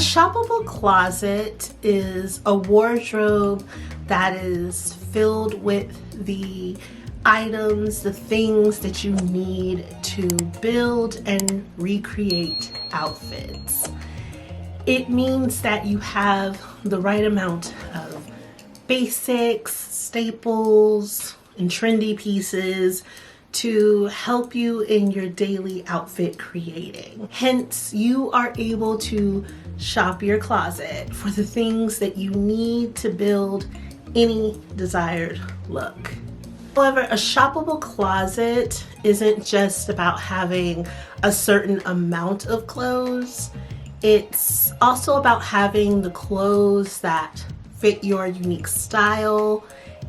shoppable closet is a wardrobe that is filled with the items, the things that you need to build and recreate outfits. It means that you have the right amount of basics, staples, and trendy pieces to help you in your daily outfit creating. Hence, you are able to shop your closet for the things that you need to build any desired look. However, a shoppable closet isn't just about having a certain amount of clothes. It's also about having the clothes that fit your unique style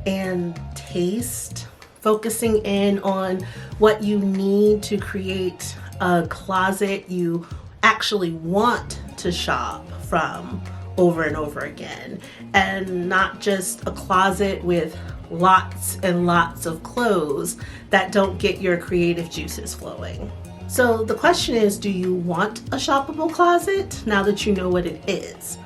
and taste, focusing in on what you need to create a closet you actually want to shop from over and over again, and not just a closet with lots and lots of clothes that don't get your creative juices flowing. So the question is, do you want a shoppable closet now that you know what it is?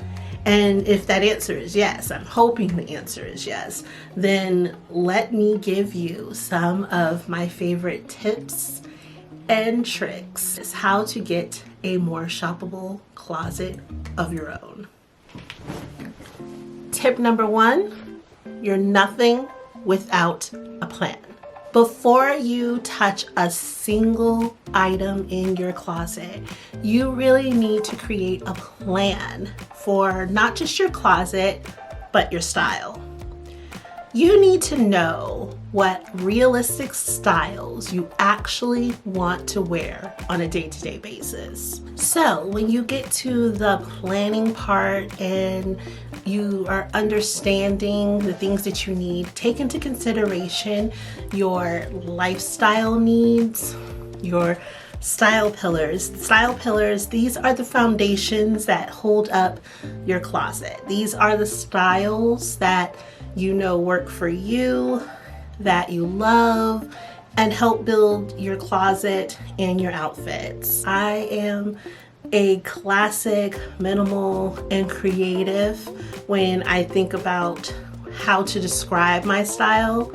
And if that answer is yes, I'm hoping the answer is yes, then let me give you some of my favorite tips and tricks is how to get a more shoppable closet of your own. Tip number 1, you're nothing without a plan. Before you touch a single item in your closet, you really need to create a plan for not just your closet, but your style. You need to know what realistic styles you actually want to wear on a day-to-day basis. So when you get to the planning part and you are understanding the things that you need, take into consideration your lifestyle needs, your style pillars. Style pillars, these are the foundations that hold up your closet. These are the styles that you know work for you, that you love, and help build your closet and your outfits. I am a classic, minimal, and creative when I think about how to describe my style.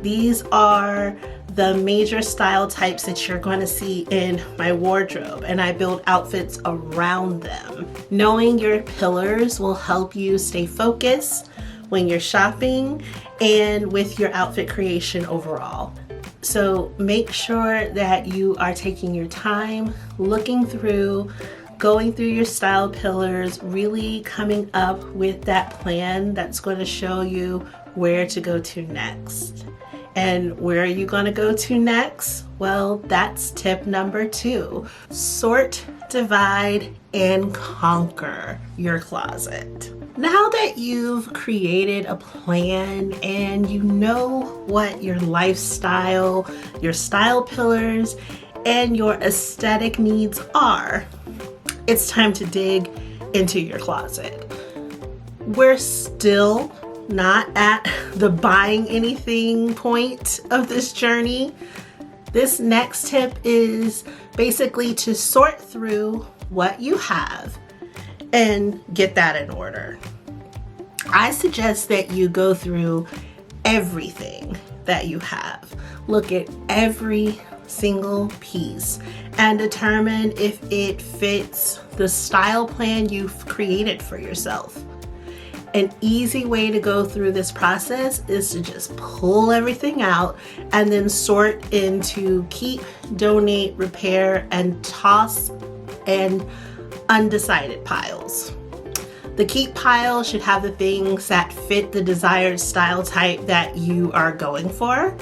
These are the major style types that you're going to see in my wardrobe, and I build outfits around them. Knowing your pillars will help you stay focused when you're shopping and with your outfit creation overall. So make sure that you are taking your time, looking through, going through your style pillars, really coming up with that plan that's going to show you where to go to next. And where are you going to go to next? Well, that's tip number 2. Sort, divide, and conquer your closet. Now that you've created a plan and you know what your lifestyle, your style pillars, and your aesthetic needs are, it's time to dig into your closet. We're still not at the buying anything point of this journey. This next tip is basically to sort through what you have and get that in order. I suggest that you go through everything that you have. Look at every single piece and determine if it fits the style plan you've created for yourself. An easy way to go through this process is to just pull everything out and then sort into keep, donate, repair, and toss and undecided piles. The keep pile should have the things that fit the desired style type that you are going for.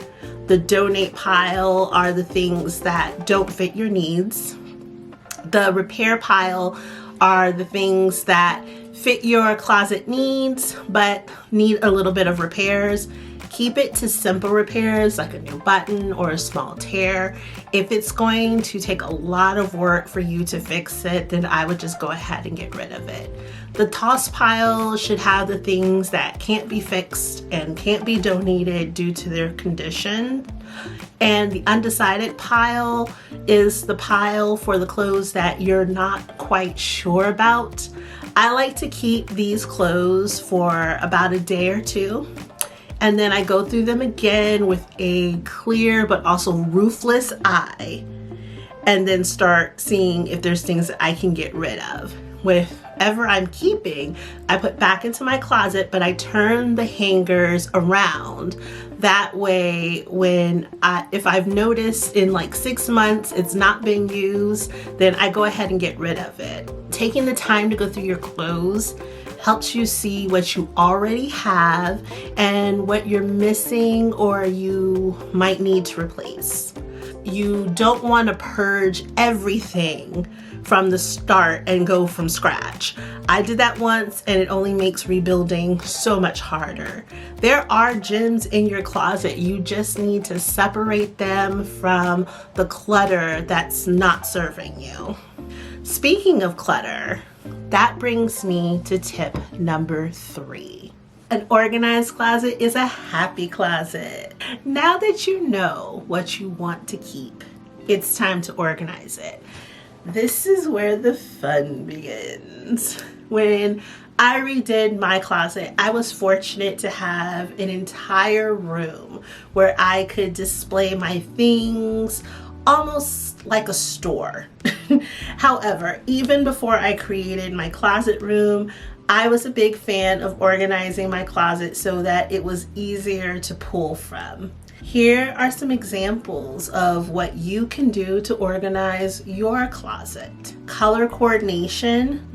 The donate pile are the things that don't fit your needs. The repair pile are the things that fit your closet needs but need a little bit of repairs. Keep it to simple repairs like a new button or a small tear. If it's going to take a lot of work for you to fix it, then I would just go ahead and get rid of it. The toss pile should have the things that can't be fixed and can't be donated due to their condition. And the undecided pile is the pile for the clothes that you're not quite sure about. I like to keep these clothes for about a day or two, and then I go through them again with a clear but also ruthless eye, and then start seeing if there's things that I can get rid of. Whatever I'm keeping, I put back into my closet, but I turn the hangers around. That way, if I've noticed in like 6 months it's not been used, then I go ahead and get rid of it. Taking the time to go through your clothes helps you see what you already have and what you're missing or you might need to replace. You don't want to purge everything from the start and go from scratch. I did that once and it only makes rebuilding so much harder. There are gems in your closet. You just need to separate them from the clutter that's not serving you. Speaking of clutter, that brings me to tip number 3. An organized closet is a happy closet. Now that you know what you want to keep, it's time to organize it. This is where the fun begins. When I redid my closet, I was fortunate to have an entire room where I could display my things almost like a store. However, even before I created my closet room, I was a big fan of organizing my closet so that it was easier to pull from. Here are some examples of what you can do to organize your closet. Color coordination.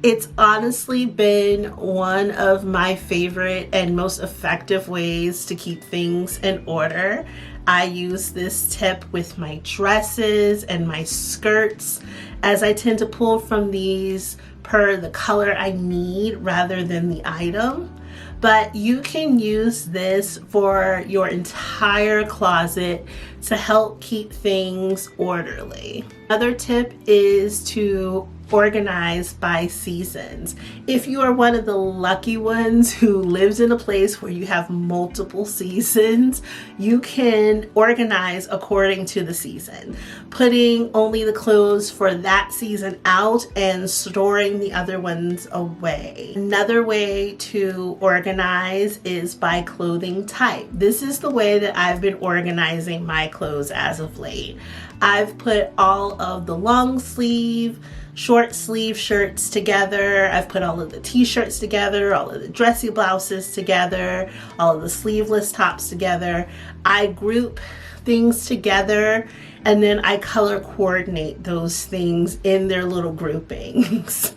It's honestly been one of my favorite and most effective ways to keep things in order. I use this tip with my dresses and my skirts, as I tend to pull from these per the color I need rather than the item. But you can use this for your entire closet to help keep things orderly. Another tip is to organize by seasons. If you are one of the lucky ones who lives in a place where you have multiple seasons, you can organize according to the season, putting only the clothes for that season out and storing the other ones away. Another way to organize is by clothing type. This is the way that I've been organizing my clothes as of late. I've put all of the long sleeve, short sleeve shirts together. I've put all of the t-shirts together, all of the dressy blouses together, all of the sleeveless tops together. I group things together and then I color coordinate those things in their little groupings.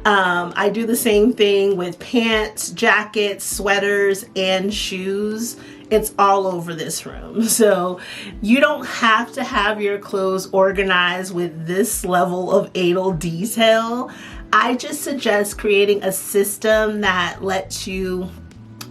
I do the same thing with pants, jackets, sweaters, and shoes. It's all over this room. So you don't have to have your clothes organized with this level of anal detail. I just suggest creating a system that lets you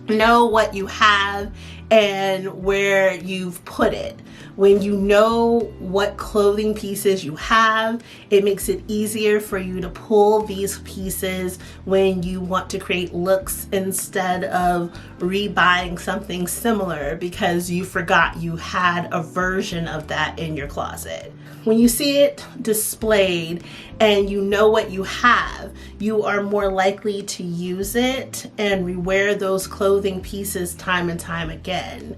know what you have and where you've put it. When you know what clothing pieces you have, it makes it easier for you to pull these pieces when you want to create looks instead of rebuying something similar because you forgot you had a version of that in your closet. When you see it displayed and you know what you have, you are more likely to use it and rewear those clothing pieces time and time again.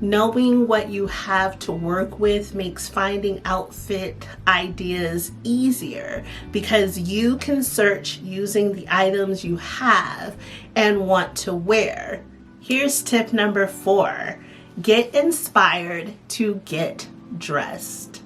Knowing what you have to work with makes finding outfit ideas easier because you can search using the items you have and want to wear. Here's tip number 4. Get inspired to get dressed.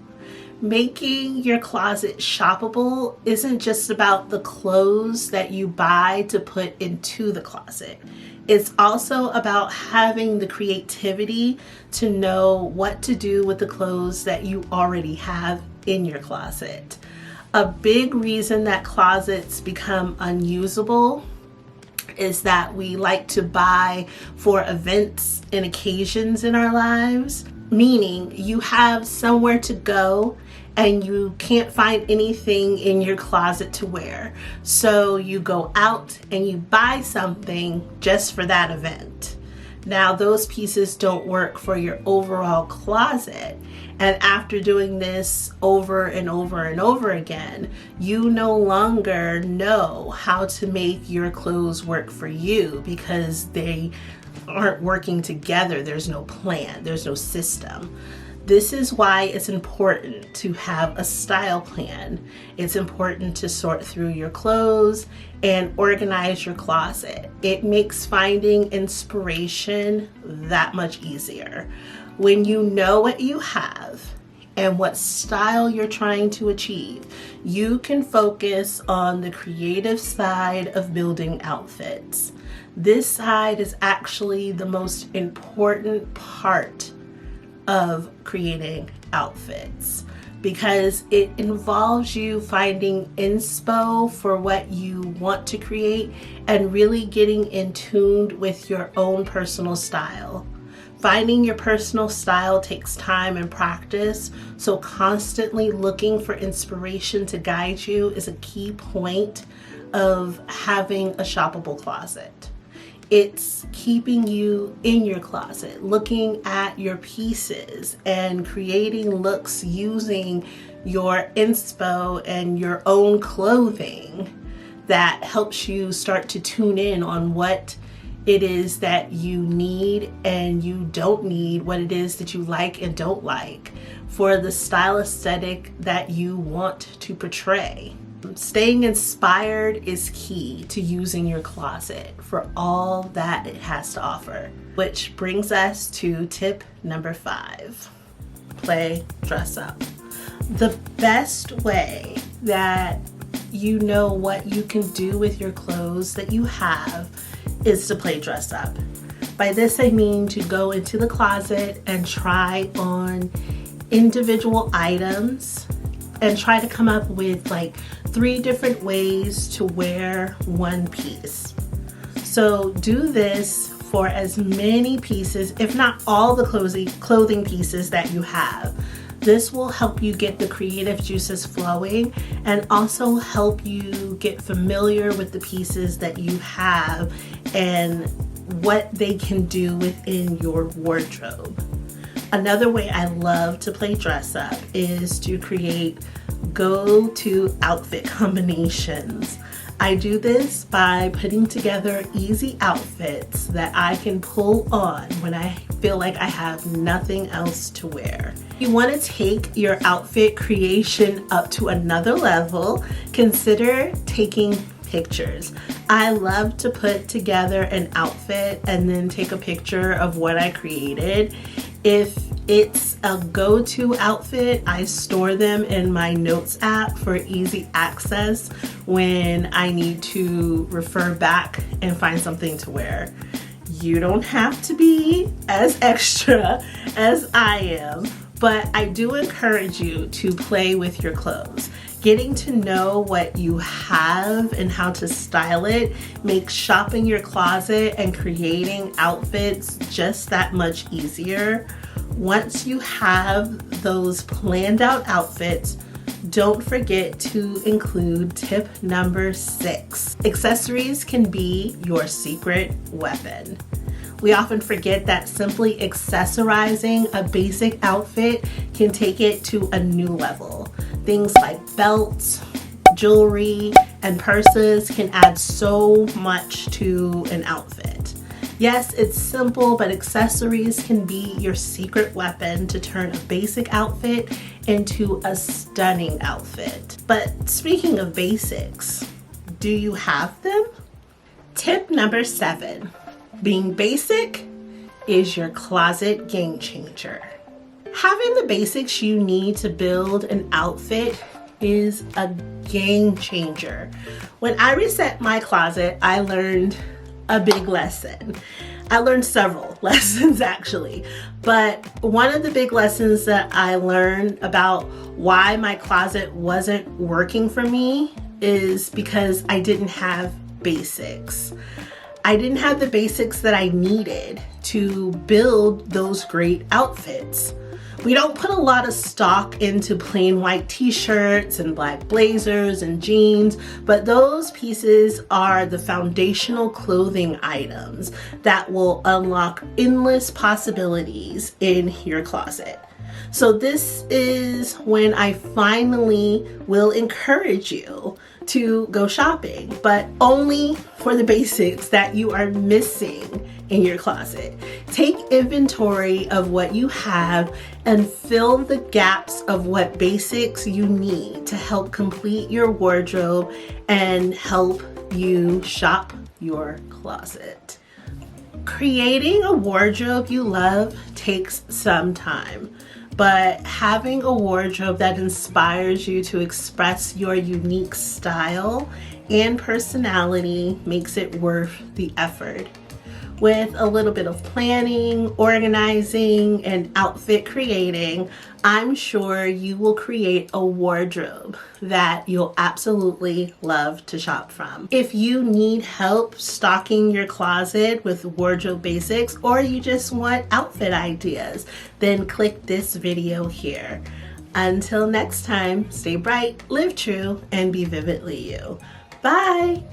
Making your closet shoppable isn't just about the clothes that you buy to put into the closet. It's also about having the creativity to know what to do with the clothes that you already have in your closet. A big reason that closets become unusable is that we like to buy for events and occasions in our lives, meaning you have somewhere to go and you can't find anything in your closet to wear. So you go out and you buy something just for that event. Now those pieces don't work for your overall closet. And after doing this over and over and over again, you no longer know how to make your clothes work for you because they aren't working together. There's no plan, there's no system. This is why it's important to have a style plan. It's important to sort through your clothes and organize your closet. It makes finding inspiration that much easier. When you know what you have and what style you're trying to achieve, you can focus on the creative side of building outfits. This side is actually the most important part of creating outfits because it involves you finding inspo for what you want to create and really getting in tune with your own personal style. Finding your personal style takes time and practice, so constantly looking for inspiration to guide you is a key point of having a shoppable closet. It's keeping you in your closet, looking at your pieces and creating looks using your inspo and your own clothing that helps you start to tune in on what it is that you need and you don't need, what it is that you like and don't like for the style aesthetic that you want to portray. Staying inspired is key to using your closet for all that it has to offer, which brings us to tip number 5, play dress up. The best way that you know what you can do with your clothes that you have is to play dress up. By this I mean to go into the closet and try on individual items and try to come up with like 3 different ways to wear one piece. So do this for as many pieces, if not all the clothing pieces that you have. This will help you get the creative juices flowing and also help you get familiar with the pieces that you have and what they can do within your wardrobe. Another way I love to play dress up is to create go-to outfit combinations. I do this by putting together easy outfits that I can pull on when I feel like I have nothing else to wear. If you want to take your outfit creation up to another level, consider taking pictures. I love to put together an outfit and then take a picture of what I created. If it's a go-to outfit, I store them in my notes app for easy access when I need to refer back and find something to wear. You don't have to be as extra as I am, but I do encourage you to play with your clothes. Getting to know what you have and how to style it makes shopping your closet and creating outfits just that much easier. Once you have those planned out outfits, don't forget to include tip number 6. Accessories can be your secret weapon. We often forget that simply accessorizing a basic outfit can take it to a new level. Things like belts, jewelry, and purses can add so much to an outfit. Yes, it's simple, but accessories can be your secret weapon to turn a basic outfit into a stunning outfit. But speaking of basics, do you have them? Tip number 7, being basic is your closet game changer. Having the basics you need to build an outfit is a game changer. When I reset my closet, I learned a big lesson. I learned several lessons actually, but one of the big lessons that I learned about why my closet wasn't working for me is because I didn't have basics. I didn't have the basics that I needed to build those great outfits. We don't put a lot of stock into plain white t-shirts and black blazers and jeans, but those pieces are the foundational clothing items that will unlock endless possibilities in your closet. So this is when I finally will encourage you to go shopping, but only for the basics that you are missing in your closet. Take inventory of what you have and fill the gaps of what basics you need to help complete your wardrobe and help you shop your closet. Creating a wardrobe you love takes some time, but having a wardrobe that inspires you to express your unique style and personality makes it worth the effort. With a little bit of planning, organizing, and outfit creating, I'm sure you will create a wardrobe that you'll absolutely love to shop from. If you need help stocking your closet with wardrobe basics, or you just want outfit ideas, then click this video here. Until next time, stay bright, live true, and be vividly you. Bye!